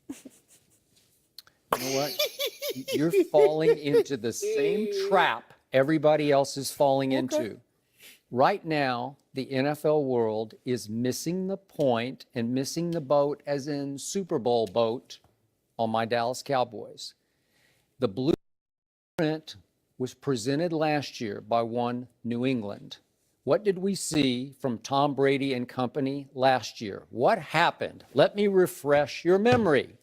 You know what? You're falling into the same trap everybody else is falling into. Right now, the NFL world is missing the point and missing the boat, as in Super Bowl boat, on my Dallas Cowboys. The blueprint was presented last year by one New England. What did we see from Tom Brady and company last year? What happened? Let me refresh your memory.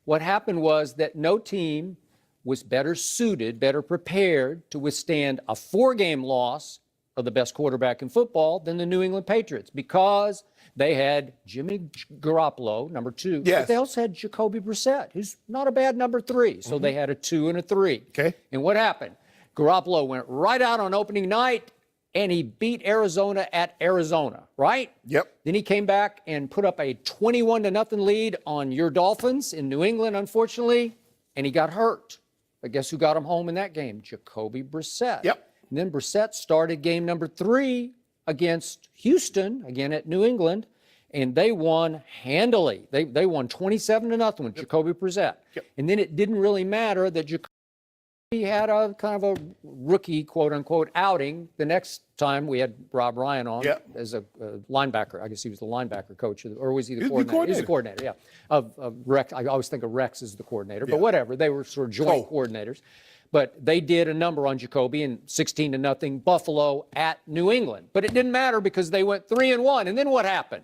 What happened was that no team was better suited, better prepared to withstand a 4-game loss of the best quarterback in football than the New England Patriots, because they had Jimmy Garoppolo, number 2. Yes. But they also had Jacoby Brissett, who's not a bad number 3. So they had a 2 and a 3. Okay. And what happened? Garoppolo went right out on opening night, and he beat Arizona at Arizona, right? Yep. Then he came back and put up a 21-0 lead on your Dolphins in New England, unfortunately, and he got hurt. But guess who got him home in that game? Jacoby Brissett. Yep. And then Brissett started game number 3 against Houston, again at New England, and they won handily. They won 27-0 with Jacoby Brissett. Yep. And then it didn't really matter that Jacoby had a kind of a rookie, quote-unquote, outing. The next time we had Rob Ryan on as a linebacker. I guess he was the linebacker coach, or was he the coordinator? He was the coordinator, yeah. Of Rex. I always think of Rex as the coordinator, but whatever. They were sort of joint coordinators. But they did a number on Jacoby in 16-0 Buffalo at New England. But it didn't matter because they went 3-1. And then what happened?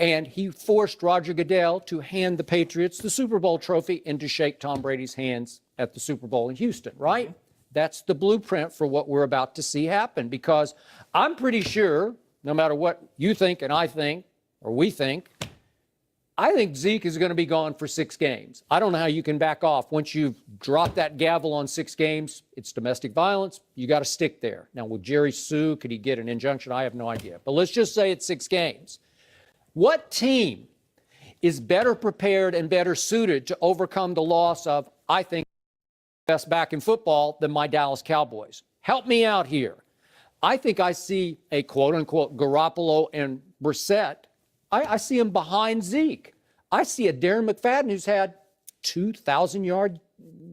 And he forced Roger Goodell to hand the Patriots the Super Bowl trophy and to shake Tom Brady's hands at the Super Bowl in Houston, right? That's the blueprint for what we're about to see happen, because I'm pretty sure, no matter what you think and I think, or we think, I think Zeke is going to be gone for 6 games. I don't know how you can back off. Once you've dropped that gavel on 6 games, it's domestic violence. You got to stick there. Now, will Jerry sue? Could he get an injunction? I have no idea. But let's just say it's 6 games. What team is better prepared and better suited to overcome the loss of, I think, the best back in football than my Dallas Cowboys? Help me out here. I think I see a quote-unquote Garoppolo and Brissett. I see him behind Zeke. I see a Darren McFadden who's had 2,000-yard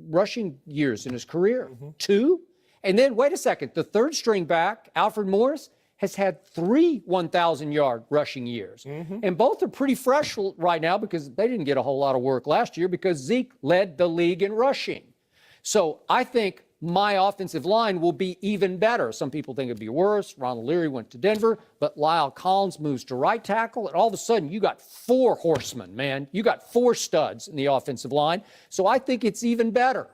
rushing years in his career. 2. And then, wait a second, the third string back, Alfred Morris, has had 3 1,000-yard rushing years. And both are pretty fresh right now because they didn't get a whole lot of work last year because Zeke led the league in rushing. So I think my offensive line will be even better. Some people think it'd be worse. Ronald Leary went to Denver, but Lyle Collins moves to right tackle, and all of a sudden you got 4 horsemen, man. You got 4 studs in the offensive line. So I think it's even better.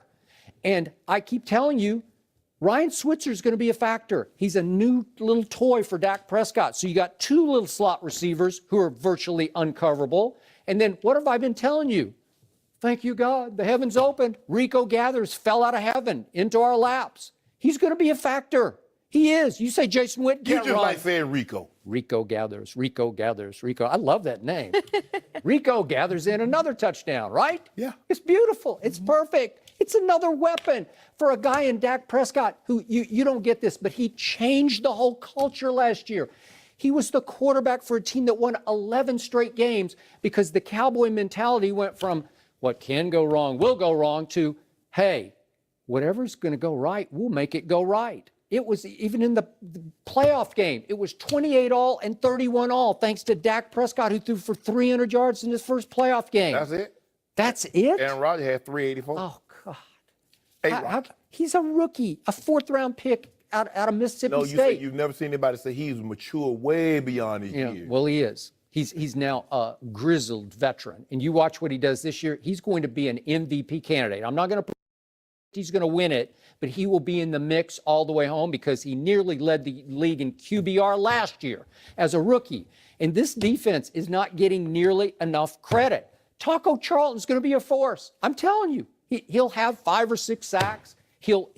And I keep telling you, Ryan Switzer is going to be a factor. He's a new little toy for Dak Prescott. So you got 2 little slot receivers who are virtually uncoverable. And then what have I been telling you? Thank you, God. The heavens opened. Rico Gathers fell out of heaven into our laps. He's going to be a factor. He is. You say Jason Witten can't run. You just like saying Rico. Rico Gathers. Rico Gathers. Rico. I love that name. Rico gathers in another touchdown, right? Yeah. It's beautiful. It's perfect. It's another weapon for a guy in Dak Prescott who, you don't get this, but he changed the whole culture last year. He was the quarterback for a team that won 11 straight games because the Cowboy mentality went from what can go wrong will go wrong to, hey, whatever's going to go right, we'll make it go right. It was even in the playoff game. It was 28 all and 31 all, thanks to Dak Prescott, who threw for 300 yards in his first playoff game. That's it? That's it? Aaron Rodgers had 384. Oh, God. Hey, he's a rookie, a 4th-round pick out of Mississippi State. Say you've never seen anybody say he's mature way beyond his years. Well, he is. He's now a grizzled veteran. And you watch what he does this year, he's going to be an MVP candidate. I'm not going to he's going to win it, but he will be in the mix all the way home because he nearly led the league in QBR last year as a rookie. And this defense is not getting nearly enough credit. Taco Charlton's going to be a force. I'm telling you, he'll have 5 or 6 sacks. He'll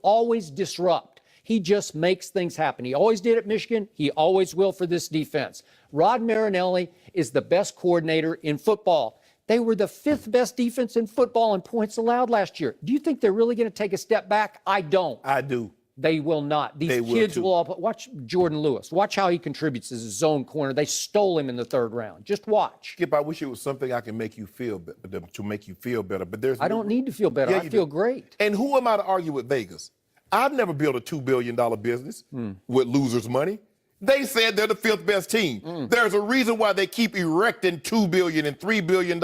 always disrupt. He just makes things happen. He always did at Michigan. He always will for this defense. Rod Marinelli is the best coordinator in football. They were the 5th best defense in football in points allowed last year. Do you think they're really going to take a step back? I don't. I do. They will not. These kids will all. Watch Jordan Lewis. Watch how he contributes as a zone corner. They stole him in the 3rd round. Just watch. Skip, I wish it was something I can make you feel better, to make you feel better. But there's. I don't need to feel better. I feel great. And who am I to argue with Vegas? I've never built a $2 billion business with losers' money. They said they're the 5th best team. There's a reason why they keep erecting $2 billion and $3 billion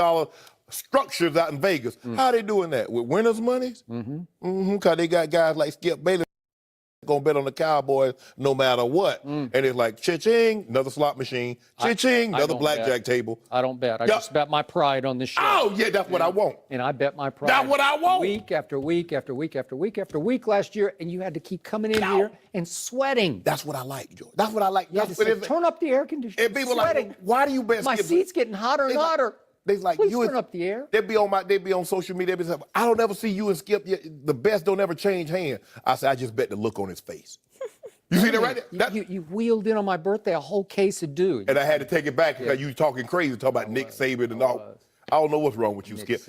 structures out in Vegas. How are they doing that? With winners' monies? Because they got guys like Skip Bayless gonna bet on the Cowboys no matter what. And it's like, cha-ching, another slot machine, cha-ching, another blackjack table. I don't bet. I just bet my pride on this show. Oh, yeah, that's what I want. And I bet my pride. That's what I want. Week after week after week after week after week last year, and you had to keep coming in here and sweating. That's what I like, George. That's what I like. You had to say, turn up the air conditioner. And people sweating. like, why do you bet My Skip? seat's getting hotter and hotter. They like, please turn up the air. They be on social media. They be saying, I don't ever see you and Skip. The best don't ever change hands. I said, I just bet the look on his face. You see that right there? You wheeled in on my birthday a whole case of dew. And I had to take it back because you talking crazy, talking about Nick Saban and all. I don't know what's wrong with you, Skip.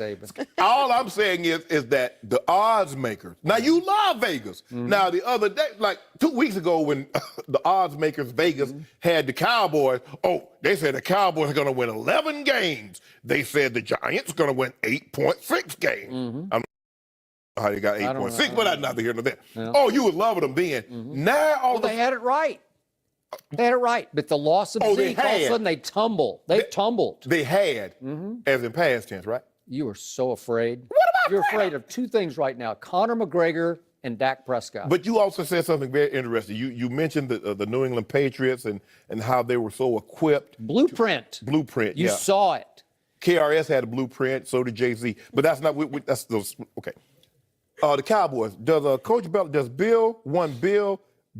All I'm saying is that the odds makers. Now you love Vegas. Now the other day, like 2 weeks ago, when the odds makers Vegas had the Cowboys. Oh, they said the Cowboys are going to win 11 games. They said the Giants are going to win 8.6 games. I don't know how they got 8.6, but I'm neither here nor there. Yeah. Oh, you was loving them then. Now they had it right. They had it right, but the loss of Zeke, all of a sudden they tumbled. They tumbled. They had, as in past tense, right? You are so afraid. What about You're afraid of 2 things right now: Conor McGregor and Dak Prescott. But you also said something very interesting. You mentioned the New England Patriots and how they were so equipped. Blueprint. You saw it. KRS had a blueprint. So did Jay-Z. But that's not. That's those. Okay. The Cowboys. Does Bill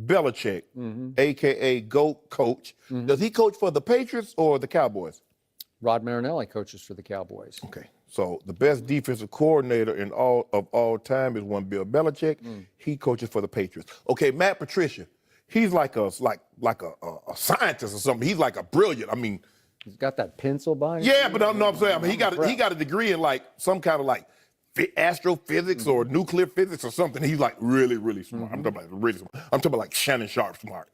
Belichick, a.k.a. GOAT coach, does he coach for the Patriots or the Cowboys? Rod Marinelli coaches for the Cowboys. Okay, so the best defensive coordinator in all time is one Bill Belichick. He coaches for the Patriots. Okay, Matt Patricia, he's like a scientist or something. He's like a brilliant. I mean, he's got that pencil behind. Yeah, but I know what I'm saying. I mean, he got a degree in like some kind of like astrophysics or nuclear physics or something. He's like really, really smart. I'm talking about really smart. I'm talking about like Shannon Sharp smart.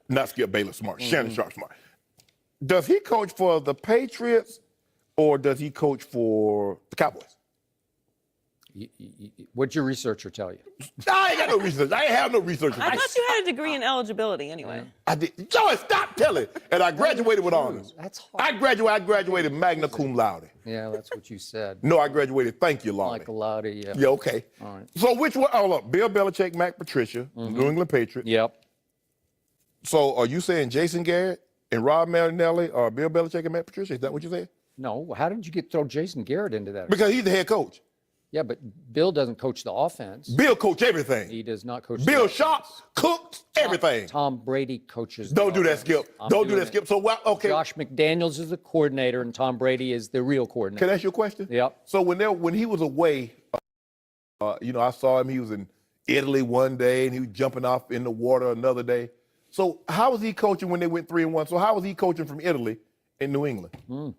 Not Skip Bayless smart. Shannon Sharp smart. Does he coach for the Patriots or does he coach for the Cowboys? What'd your researcher tell you? I ain't got no research. I ain't have no research. I thought you had a degree in eligibility anyway. I did. Joey, stop telling. And I graduated with honors. That's hard. I graduated magna cum laude. Yeah, that's what you said. No, I graduated thank you, laude. Like a laude, yeah. Yeah, okay. All right. So which one? Oh, look, Bill Belichick, Matt Patricia, New England Patriots. Yep. So are you saying Jason Garrett and Rod Marinelli are Bill Belichick and Matt Patricia? Is that what you're saying? No. How did you throw Jason Garrett into that? Because he's the head coach. Yeah, but Bill doesn't coach the offense. Bill coach everything. He does not coach. Bill Sharp cooks everything. Tom Brady coaches. Don't do that, Skip. Don't do that, Skip. So, okay. Josh McDaniels is the coordinator, and Tom Brady is the real coordinator. Can I ask you a question? Yep. So when he was away, I saw him. He was in Italy one day, and he was jumping off in the water another day. So how was he coaching when they went 3-1? So how was he coaching from Italy in New England?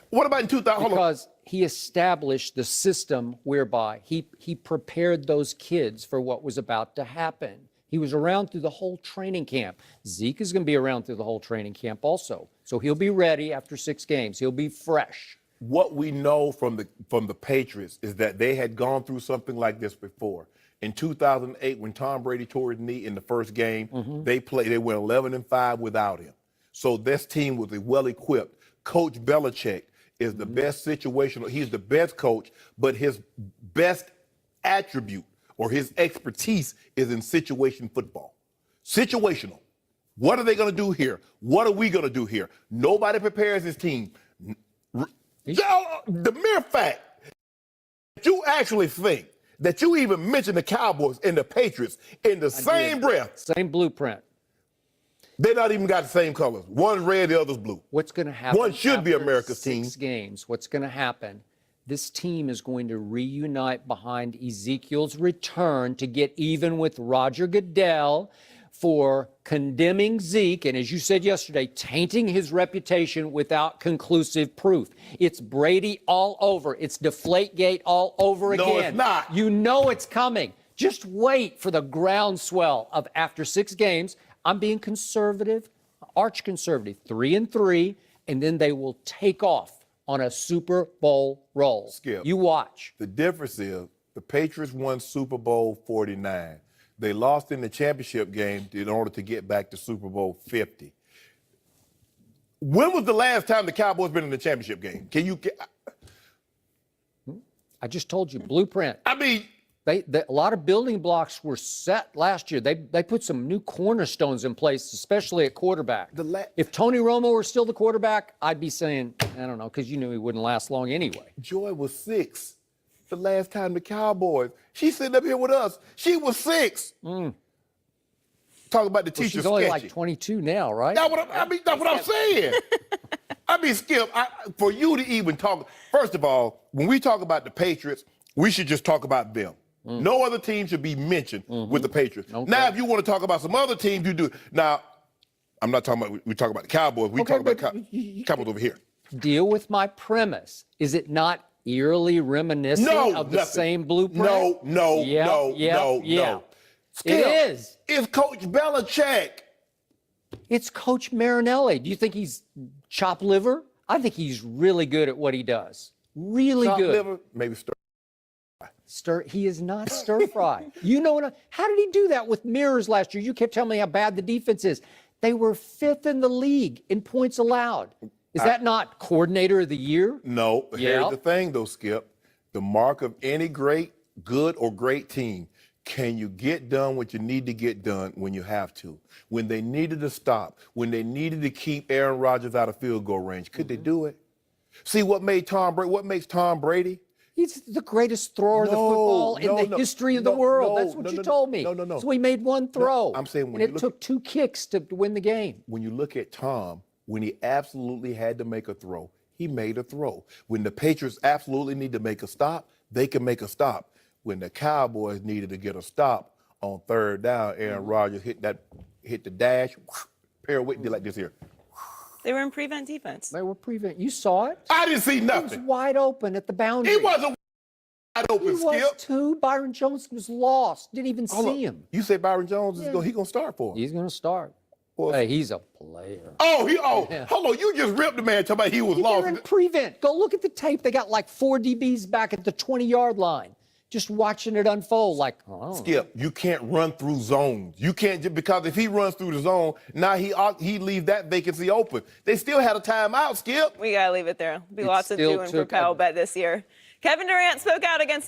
What about in 2000? Because he established the system whereby he prepared those kids for what was about to happen. He was around through the whole training camp. Zeke is going to be around through the whole training camp also. So he'll be ready after 6 games. He'll be fresh. What we know from the Patriots is that they had gone through something like this before. In 2008, when Tom Brady tore his knee in the first game, they went 11-5 without him. So this team was well equipped. Coach Belichick is the best situational. He's the best coach, but his best attribute or his expertise is in situation football. Situational. What are they going to do here? What are we going to do here? Nobody prepares his team. The mere fact that you actually think that you even mention the Cowboys and the Patriots in the same breath. Same blueprint. They not even got the same colors. One's red, the other's blue. What's going to happen? One should be America's team. 6 games. What's going to happen? This team is going to reunite behind Ezekiel's return to get even with Roger Goodell for condemning Zeke, and as you said yesterday, tainting his reputation without conclusive proof. It's Brady all over. It's Deflategate all over again. No, it's not. You know it's coming. Just wait for the groundswell of after 6 games. I'm being conservative, arch conservative, 3-3, and then they will take off on a Super Bowl roll. Skip. You watch. The difference is the Patriots won Super Bowl 49. They lost in the championship game in order to get back to Super Bowl 50. When was the last time the Cowboys been in the championship game? Can you? I just told you, blueprint. I mean, A lot of building blocks were set last year. They put some new cornerstones in place, especially at quarterback. If Tony Romo were still the quarterback, I'd be saying, I don't know, because you knew he wouldn't last long anyway. Joy was 6 the last time the Cowboys. She's sitting up here with us. She was 6. Talk about the Well, teacher she's only sketchy. like 22 now, right? That's what I'm saying. I mean, Skip, for you to even talk, first of all, when we talk about the Patriots, we should just talk about them. No other team should be mentioned with the Patriots. Okay. Now, if you want to talk about some other teams, you do. Now, I'm not talking about, we talk about the Cowboys. We talk about Cowboys over here. Deal with my premise. Is it not eerily reminiscent of the same blueprint? No. Skip, it is. It's Coach Belichick. It's Coach Marinelli. Do you think he's chopped liver? I think he's really good at what he does. Really Chopped good. liver, maybe stir. He is not stir fry. You know what? How did he do that with mirrors last year? You kept telling me how bad the defense is. They were 5th in the league in points allowed. Is that not coordinator of the year? No. Here's the thing, though, Skip. The mark of any great, good, or great team. Can you get done what you need to get done when you have to? When they needed to stop, when they needed to keep Aaron Rodgers out of field goal range, could they do it? See what makes Tom Brady? He's the greatest thrower of the football in the history of the world. That's what you told me. No. So he made one throw. I'm saying when and it took 2 kicks to win the game. When you look at Tom, when he absolutely had to make a throw, he made a throw. When the Patriots absolutely need to make a stop, they can make a stop. When the Cowboys needed to get a stop on 3rd down, Aaron Rodgers hit the dash, pirouette, did like this here. They were in prevent defense. They were prevent. You saw it? I didn't see He nothing. was wide open at the boundary. He wasn't wide open, He was Skip. too. Byron Jones was lost. Didn't even see him. You say Byron Jones is going to start for him? He's going to start. Hey, he's a player. Hold on. You just ripped the man talking about he was lost. They're in prevent. Go look at the tape. They got like 4 DBs back at the 20-yard line. Just watching it unfold like, Skip, you can't run through zones. You can't just, because if he runs through the zone, now he leave that vacancy open. They still had a timeout, Skip. We got to leave it there. There'll be lots of doing for Powell Bet this year. Kevin Durant spoke out against